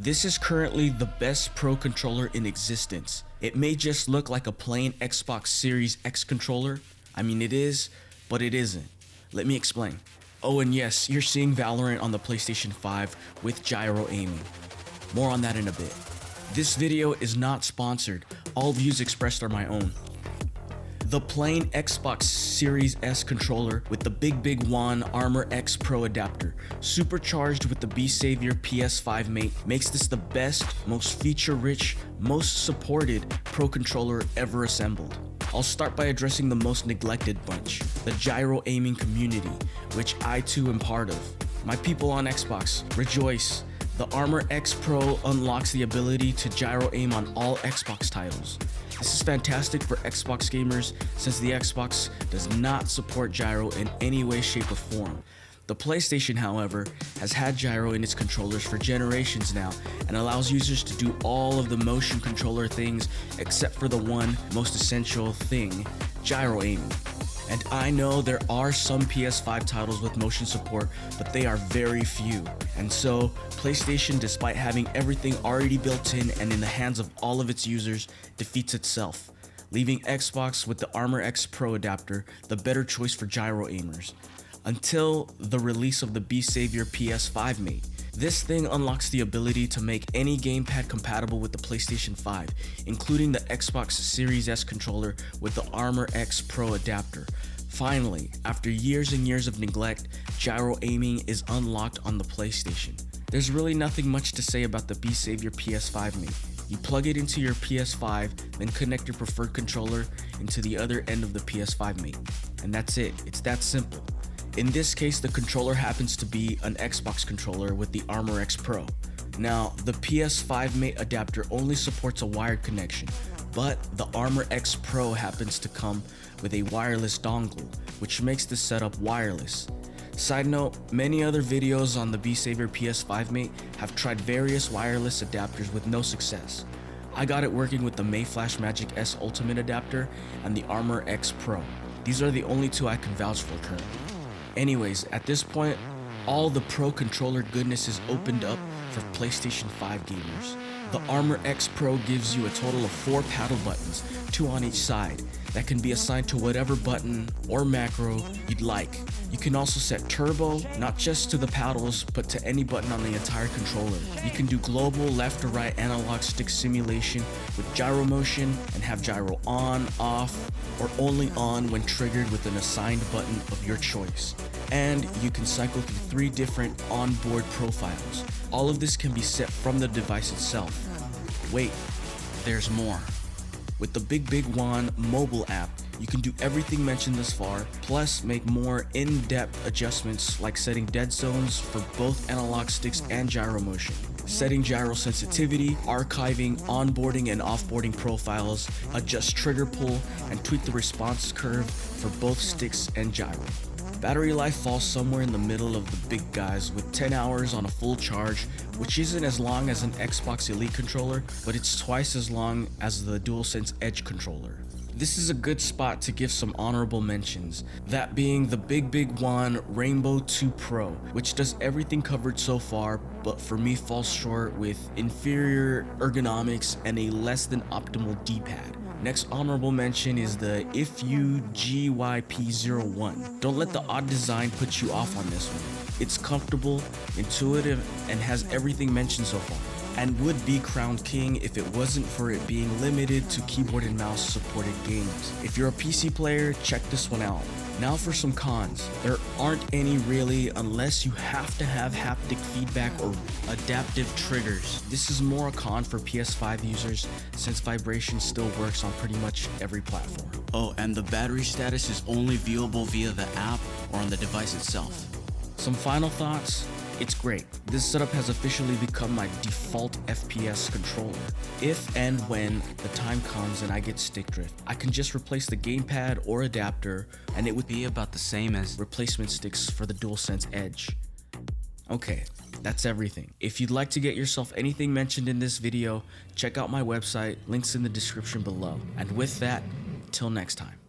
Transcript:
This is currently the best Pro controller in existence. It may just look like a plain Xbox Series X controller. I mean, it is, but it isn't. Let me explain. Oh, and yes, you're seeing Valorant on the PlayStation 5 with gyro-aiming. More on that in a bit. This video is not sponsored. All views expressed are my own. The plain Xbox Series S controller with the big WAN Armor X Pro adapter, supercharged with the besavior PS5 mate, makes this the best, most feature-rich, most supported Pro controller ever assembled. I'll start by addressing the most neglected bunch, the gyro-aiming community, which I too am part of. My people on Xbox, rejoice! The Armor X Pro unlocks the ability to gyro-aim on all Xbox titles. This is fantastic for Xbox gamers since the Xbox does not support gyro in any way, shape, or form. The PlayStation, however, has had gyro in its controllers for generations now and allows users to do all of the motion controller things except for the one most essential thing, gyro-aiming. And I know there are some PS5 titles with motion support, but they are very few. And so, PlayStation, despite having everything already built in and in the hands of all of its users, defeats itself, leaving Xbox with the Armor X Pro adapter the better choice for gyro-aimers. Until the release of the besavior PS5 mate. This thing unlocks the ability to make any gamepad compatible with the PlayStation 5, including the Xbox Series S controller with the Armor X Pro adapter. Finally, after years and years of neglect, gyro-aiming is unlocked on the PlayStation. There's really nothing much to say about the besavior PS5 mate. You plug it into your PS5, then connect your preferred controller into the other end of the PS5 mate. And that's it, it's that simple. In this case, the controller happens to be an Xbox controller with the Armor X Pro. Now, the PS5 mate adapter only supports a wired connection, but the Armor X Pro happens to come with a wireless dongle, which makes the setup wireless. Side note, many other videos on the besavior PS5 mate have tried various wireless adapters with no success. I got it working with the Mayflash Magic S Ultimate adapter and the Armor X Pro. These are the only two I can vouch for currently. Anyways, at this point, all the Pro controller goodness is opened up for PlayStation 5 gamers. The Armor X Pro gives you a total of 4 paddle buttons, 2 on each side, that can be assigned to whatever button or macro you'd like. You can also set turbo, not just to the paddles, but to any button on the entire controller. You can do global left to right analog stick simulation with gyro motion and have gyro on, off, or only on when triggered with an assigned button of your choice. And you can cycle through 3 different onboard profiles. All of this can be set from the device itself. Wait, there's more. With the Big WAN mobile app, you can do everything mentioned thus far, plus make more in-depth adjustments like setting dead zones for both analog sticks and gyro motion, setting gyro sensitivity, archiving, onboarding and offboarding profiles, adjust trigger pull, and tweak the response curve for both sticks and gyro. Battery life falls somewhere in the middle of the big guys with 10 hours on a full charge, which isn't as long as an Xbox Elite controller, but it's twice as long as the DualSense Edge controller. This is a good spot to give some honorable mentions, that being the Big WAN Rainbow 2 Pro, which does everything covered so far, but for me falls short with inferior ergonomics and a less than optimal D-pad. Next honorable mention is the IFU GYP01. Don't let the odd design put you off on this one. It's comfortable, intuitive, and has everything mentioned so far, and would be crowned king if it wasn't for it being limited to keyboard and mouse supported games. If you're a PC player, check this one out. Now for some cons. There aren't any really unless you have to have haptic feedback or adaptive triggers. This is more a con for PS5 users since vibration still works on pretty much every platform. Oh, and the battery status is only viewable via the app or on the device itself. Some final thoughts. It's great. This setup has officially become my default FPS controller. If and when the time comes and I get stick drift, I can just replace the gamepad or adapter and it would be about the same as replacement sticks for the DualSense Edge. Okay, that's everything. If you'd like to get yourself anything mentioned in this video, check out my website, links in the description below. And with that, till next time.